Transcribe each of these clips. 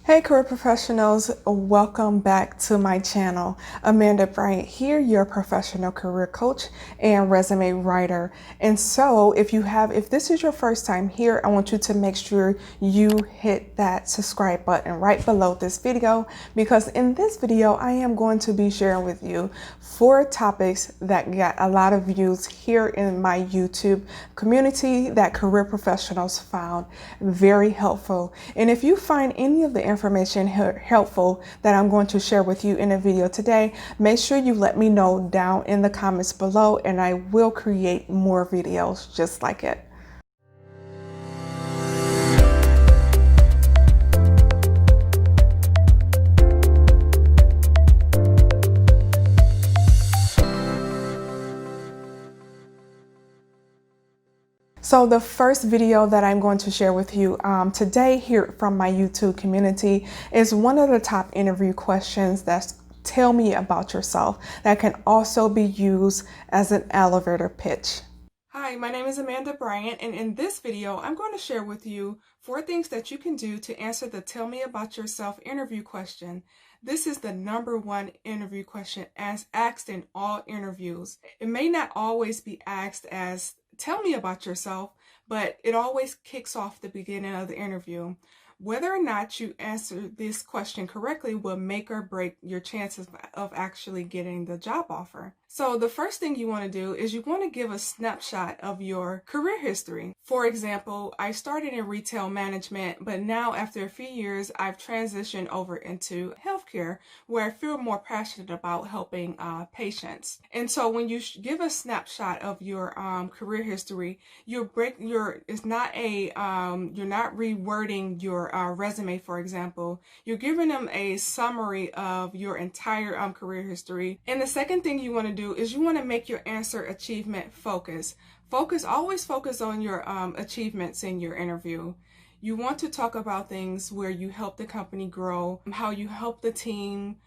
Hey career professionals, welcome back to my channel. Amanda Bryant here, your professional career coach and resume writer. And so if this is your first time here, I want you to make sure you hit that subscribe button right below this video, because in this video, I am going to be sharing with you 4 topics that got a lot of views here in my YouTube community that career professionals found very helpful. And if you find any of the information helpful that I'm going to share with you in a video today, make sure you let me know down in the comments below, and I will create more videos just like it. So the first video that I'm going to share with you today here from my YouTube community is one of the top interview questions that's tell me about yourself, that can also be used as an elevator pitch. Hi, my name is Amanda Bryant, and in this video, I'm going to share with you 4 things that you can do to answer the tell me about yourself interview question. This is the #1 interview question as asked in all interviews. It may not always be asked as tell me about yourself, but it always kicks off the beginning of the interview. Whether or not you answer this question correctly will make or break your chances of actually getting the job offer. So the first thing you want to do is you want to give a snapshot of your career history. For example, I started in retail management, but now after a few years, I've transitioned over into healthcare, where I feel more passionate about helping patients. And so when you give a snapshot of your career history, you're not rewording your resume, for example. You're giving them a summary of your entire career history. And the second thing you want to do is you want to make your answer achievement focused. Always focus on your achievements in your interview. You want to talk about things where you help the company grow, how you help the team,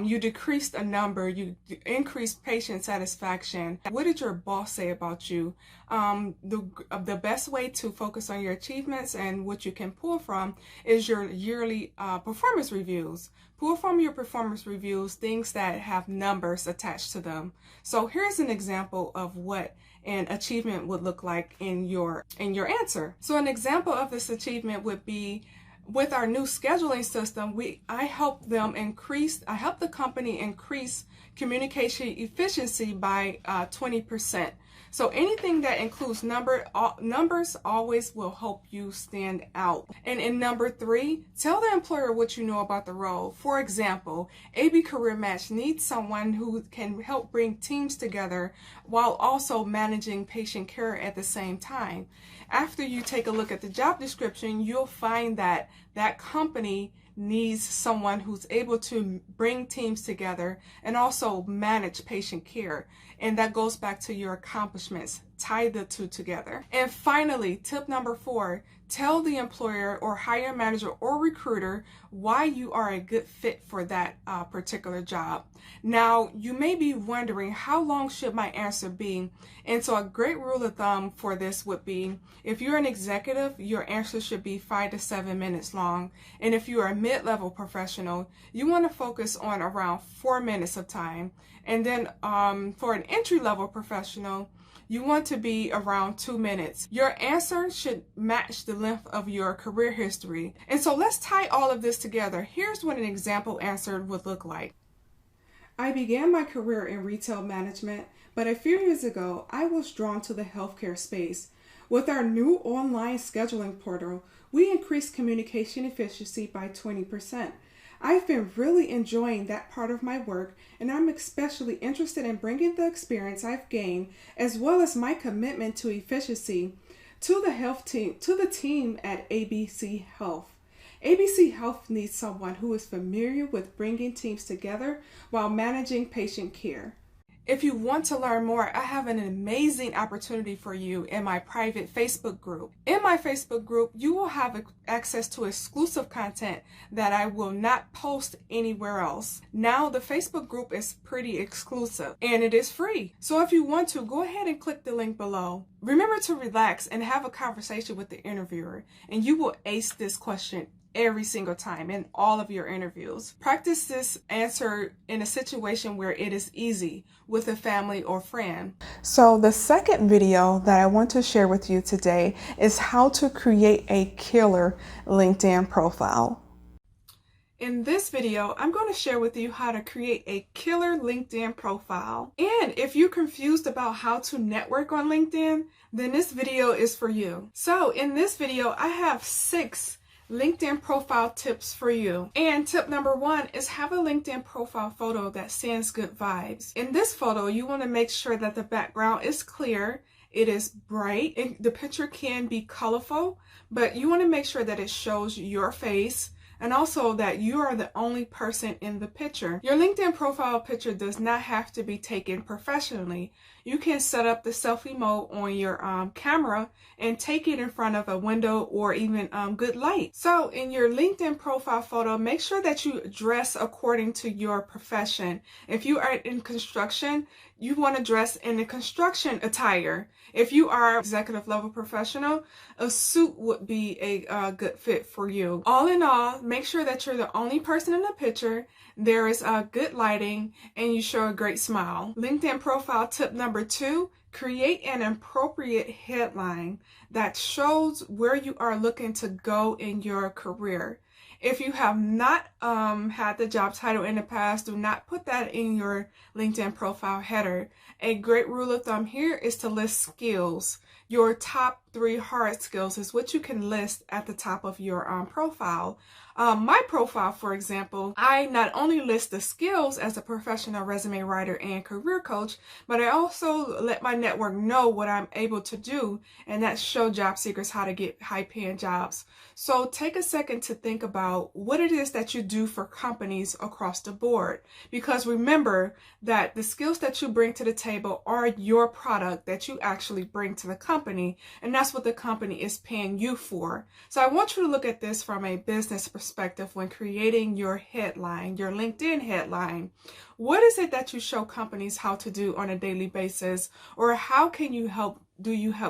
you decreased a number, you increased patient satisfaction. What did your boss say about you? The best way to focus on your achievements and what you can pull from is your yearly performance reviews. Pull from your performance reviews things that have numbers attached to them. So here's an example of what an achievement would look like in your answer. So an example of this achievement would be, with our new scheduling system, I help the company increase communication efficiency by 20%. So anything that includes numbers always will help you stand out. And in #3, tell the employer what you know about the role. For example, ABcareerMatch needs someone who can help bring teams together while also managing patient care at the same time. After you take a look at the job description, you'll find that that company needs someone who's able to bring teams together and also manage patient care. And that goes back to your accomplishments. Tie the 2 together. And finally, tip #4, tell the employer or hiring manager or recruiter why you are a good fit for that particular job. Now, you may be wondering, how long should my answer be? And so a great rule of thumb for this would be, if you're an executive, your answer should be 5 to 7 minutes long. And if you're a mid-level professional, you want to focus on around 4 minutes of time. And then for an entry-level professional, you want to be around 2 minutes. Your answer should match the length of your career history. And so let's tie all of this together. Here's what an example answer would look like. I began my career in retail management, but a few years ago, I was drawn to the healthcare space. With our new online scheduling portal, we increased communication efficiency by 20%. I've been really enjoying that part of my work, and I'm especially interested in bringing the experience I've gained, as well as my commitment to efficiency, to the team at ABC Health. ABC Health needs someone who is familiar with bringing teams together while managing patient care. If you want to learn more, I have an amazing opportunity for you in my private Facebook group. In my Facebook group, you will have access to exclusive content that I will not post anywhere else. Now, the Facebook group is pretty exclusive and it is free. So if you want to, go ahead and click the link below. Remember to relax and have a conversation with the interviewer, and you will ace this question every single time in all of your interviews. Practice this answer in a situation where it is easy with a family or friend. So the second video that I want to share with you today is how to create a killer LinkedIn profile. In this video, I'm going to share with you how to create a killer LinkedIn profile. And if you're confused about how to network on LinkedIn, then this video is for you. So in this video, I have 6 LinkedIn profile tips for you. And tip number 1 is have a LinkedIn profile photo that sends good vibes. In this photo, you want to make sure that the background is clear, it is bright, the picture can be colorful, but you want to make sure that it shows your face and also that you are the only person in the picture. Your LinkedIn profile picture does not have to be taken professionally. You can set up the selfie mode on your camera and take it in front of a window or even good light. So in your LinkedIn profile photo, make sure that you dress according to your profession. If you are in construction, you want to dress in a construction attire. If you are executive level professional, a suit would be a good fit for you. All in all, make sure that you're the only person in the picture, there is good lighting, and you show a great smile. LinkedIn profile tip number 2, create an appropriate headline that shows where you are looking to go in your career. If you have not had the job title in the past, do not put that in your LinkedIn profile header. A great rule of thumb here is to list skills. Your top 3 hard skills is what you can list at the top of your profile. My profile, for example, I not only list the skills as a professional resume writer and career coach, but I also let my network know what I'm able to do, and that's show job seekers how to get high-paying jobs. So take a second to think about what it is that you do for companies across the board, because remember that the skills that you bring to the table are your product that you actually bring to the company, and that's what the company is paying you for. So I want you to look at this from a business perspective when creating your headline, your LinkedIn headline. What is it that you show companies how to do on a daily basis, or how can you help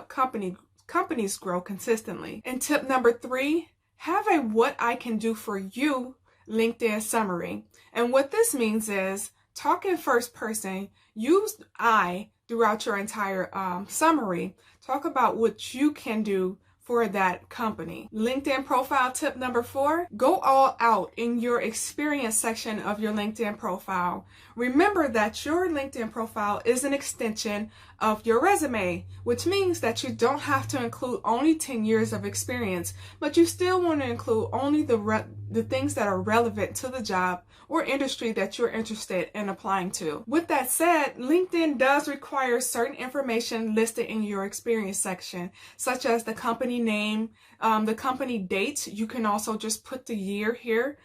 companies grow consistently? And tip number 3, have a what I can do for you LinkedIn summary. And what this means is talk in first person, use I throughout your entire summary. Talk about what you can do for that company. LinkedIn profile tip number 4, go all out in your experience section of your LinkedIn profile. Remember that your LinkedIn profile is an extension of your resume, which means that you don't have to include only 10 years of experience, but you still want to include only the things that are relevant to the job or industry that you're interested in applying to. With that said, LinkedIn does require certain information listed in your experience section, such as the company name, the company dates. You can also just put the year here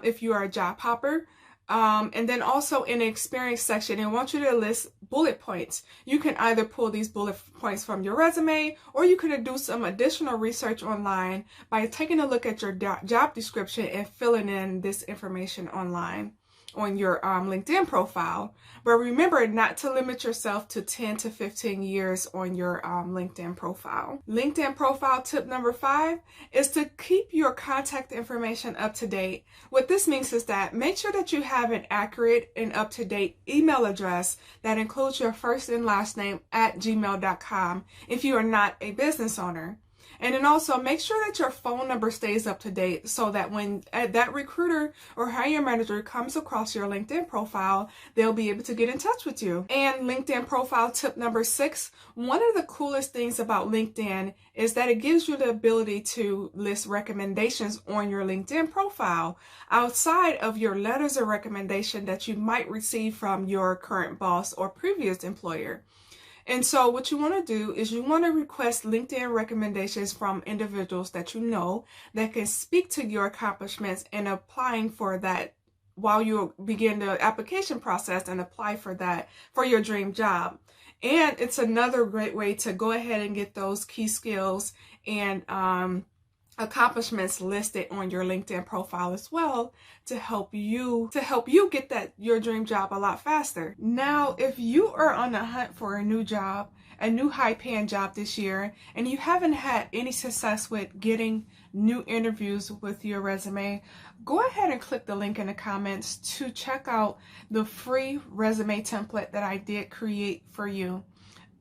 if you are a job hopper. And then also in the experience section, I want you to list bullet points. You can either pull these bullet points from your resume, or you can do some additional research online by taking a look at your job description and filling in this information online on your LinkedIn profile. But remember not to limit yourself to 10 to 15 years on your LinkedIn profile. LinkedIn profile tip number 5 is to keep your contact information up to date. What this means is that make sure that you have an accurate and up-to-date email address that includes your first and last name at gmail.com if you are not a business owner. And then also make sure that your phone number stays up to date so that when that recruiter or hiring manager comes across your LinkedIn profile, they'll be able to get in touch with you. And LinkedIn profile tip number 6, one of the coolest things about LinkedIn is that it gives you the ability to list recommendations on your LinkedIn profile outside of your letters of recommendation that you might receive from your current boss or previous employer. And so what you want to do is you want to request LinkedIn recommendations from individuals that you know that can speak to your accomplishments and applying for that while you begin the application process and apply for that for your dream job. And it's another great way to go ahead and get those key skills and accomplishments listed on your LinkedIn profile as well to help you get that your dream job a lot faster. Now, if you are on the hunt for a new job, a new high-paying job this year, and you haven't had any success with getting new interviews with your resume, go ahead and click the link in the comments to check out the free resume template that I did create for you.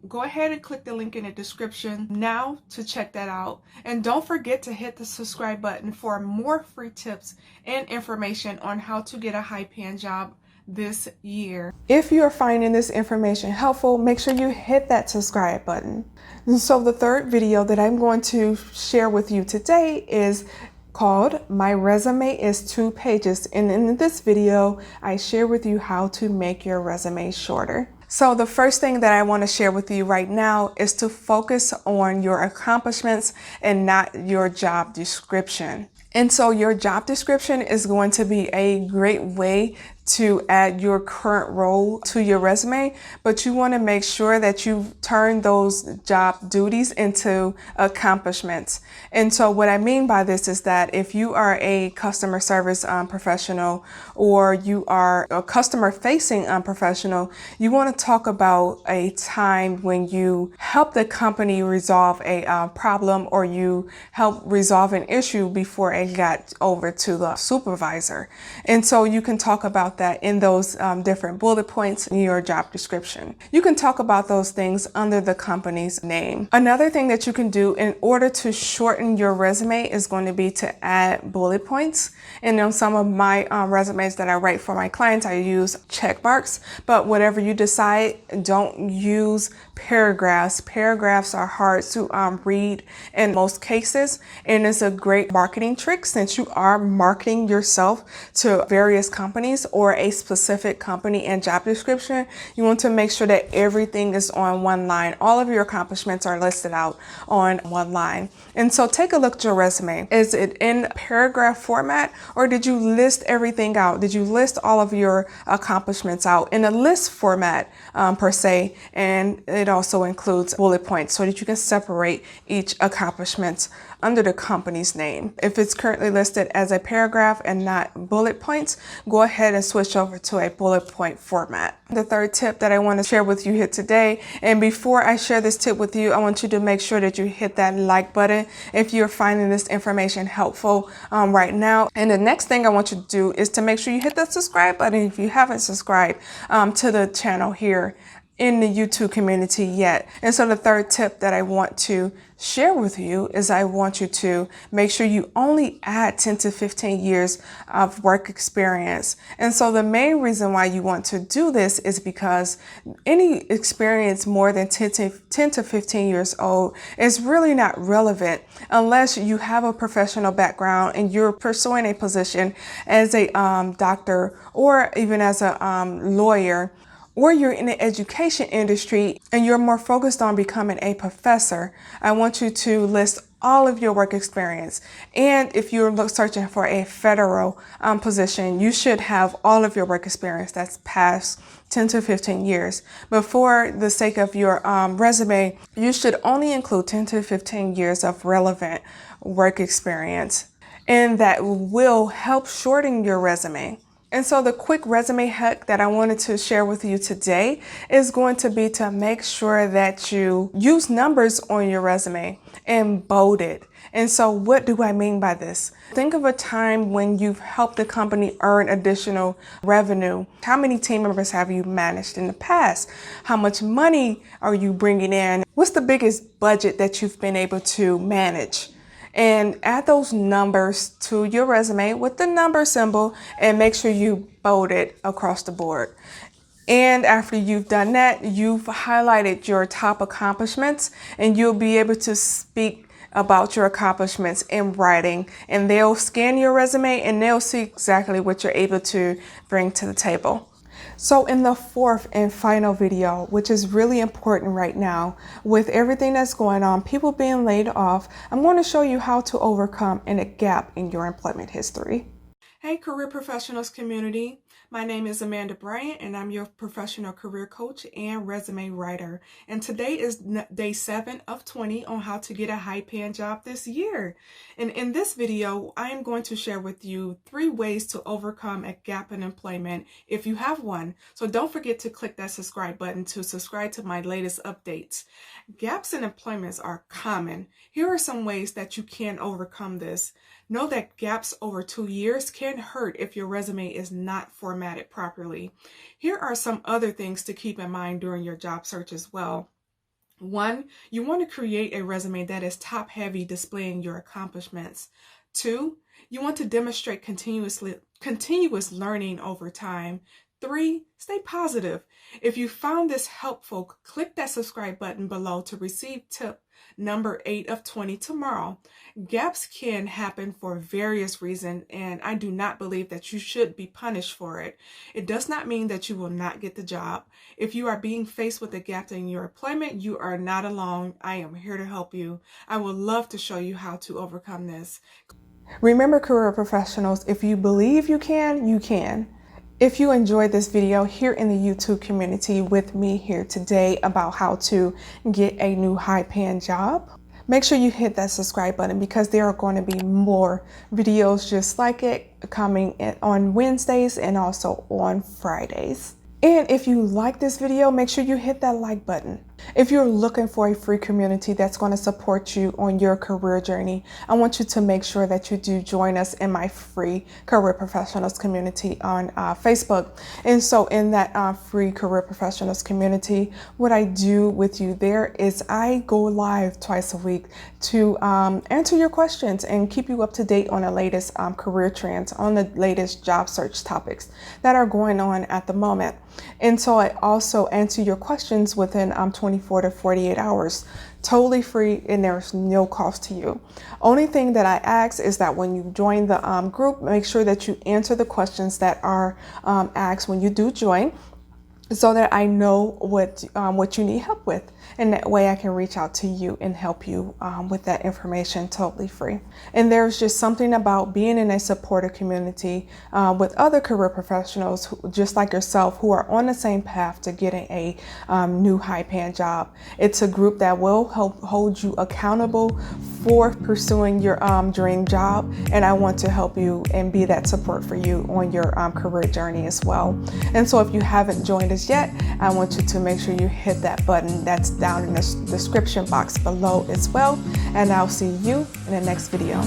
Go ahead and click the link in the description now to check that out. And don't forget to hit the subscribe button for more free tips and information on how to get a high-paying job this year. If you're finding this information helpful, make sure you hit that subscribe button. And so the third video that I'm going to share with you today is called My Resume is 2 Pages. And in this video, I share with you how to make your resume shorter. So the first thing that I want to share with you right now is to focus on your accomplishments and not your job description. And so your job description is going to be a great way to add your current role to your resume, but you want to make sure that you turn those job duties into accomplishments. And so what I mean by this is that if you are a customer service professional, or you are a customer facing professional, you want to talk about a time when you helped the company resolve a problem, or you helped resolve an issue before it got over to the supervisor. And so you can talk about that in those different bullet points in your job description. You can talk about those things under the company's name. Another thing that you can do in order to shorten your resume is going to be to add bullet points. And on some of my resumes that I write for my clients, I use check marks, but whatever you decide, don't use paragraphs. Paragraphs are hard to read in most cases, and it's a great marketing trick since you are marketing yourself to various companies or a specific company and job description. You want to make sure that everything is on one line. All of your accomplishments are listed out on one line. And so take a look at your resume. Is it in paragraph format, or did you list everything out? Did you list all of your accomplishments out in a list format per se? And it also includes bullet points so that you can separate each accomplishment under the company's name. If it's currently listed as a paragraph and not bullet points, go ahead and switch over to a bullet point format. The third tip that I want to share with you here today, and before I share this tip with you, I want you to make sure that you hit that like button if you're finding this information helpful right now. And the next thing I want you to do is to make sure you hit that subscribe button if you haven't subscribed to the channel here in the YouTube community yet. And so the third tip that I want to share with you is I want you to make sure you only add 10 to 15 years of work experience. And so the main reason why you want to do this is because any experience more than 10 to 15 years old is really not relevant unless you have a professional background and you're pursuing a position as a doctor or even as a lawyer, or you're in the education industry and you're more focused on becoming a professor. I want you to list all of your work experience. And if you're searching for a federal position, you should have all of your work experience that's past 10 to 15 years. But for the sake of your resume, you should only include 10 to 15 years of relevant work experience. And that will help shorten your resume. And so the quick resume hack that I wanted to share with you today is going to be to make sure that you use numbers on your resume and bold it. And so what do I mean by this? Think of a time when you've helped the company earn additional revenue. How many team members have you managed in the past? How much money are you bringing in? What's the biggest budget that you've been able to manage? And add those numbers to your resume with the number symbol and make sure you bold it across the board. And after you've done that, you've highlighted your top accomplishments, and you'll be able to speak about your accomplishments in writing, and they'll scan your resume and they'll see exactly what you're able to bring to the table. So in the fourth and final video, which is really important right now, with everything that's going on, people being laid off, I'm going to show you how to overcome a gap in your employment history. Hey, career professionals community. My name is Amanda Bryant, and I'm your professional career coach and resume writer. And today is day 7 of 20 on how to get a high-paying job this year. And in this video, I am going to share with you 3 ways to overcome a gap in employment if you have one. So don't forget to click that subscribe button to subscribe to my latest updates. Gaps in employment are common. Here are some ways that you can overcome this. Know that gaps over 2 years can hurt if your resume is not formatted properly. Here are some other things to keep in mind during your job search as well. 1, you want to create a resume that is top-heavy, displaying your accomplishments. 2, you want to demonstrate continuous learning over time. 3, stay positive. If you found this helpful, click that subscribe button below to receive tip number 8 of 20 tomorrow. Gaps can happen for various reasons, and I do not believe that you should be punished for it. It does not mean that you will not get the job. If you are being faced with a gap in your employment, you are not alone. I am here to help you. I would love to show you how to overcome this. Remember, career professionals, if you believe you can, you can. If you enjoyed this video here in the YouTube community with me here today about how to get a new high-paying job, make sure you hit that subscribe button because there are going to be more videos just like it coming on Wednesdays and also on Fridays. And if you like this video, make sure you hit that like button. If you're looking for a free community that's going to support you on your career journey, I want you to make sure that you do join us in my free career professionals community on Facebook. And so in that free career professionals community, what I do with you there is I go live twice a week to answer your questions and keep you up to date on the latest career trends, on the latest job search topics that are going on at the moment. And so I also answer your questions within 24 to 48 hours, totally free, and there's no cost to you. Only thing that I ask is that when you join the group, make sure that you answer the questions that are asked when you do join, so that I know what you need help with, and that way I can reach out to you and help you with that information totally free. And there's just something about being in a supportive community with other career professionals just like yourself who are on the same path to getting a new high-paying job. It's a group that will help hold you accountable for pursuing your dream job, and I want to help you and be that support for you on your career journey as well. And so if you haven't joined us yet, I want you to make sure you hit that button that's down in the description box below as well, and I'll see you in the next video.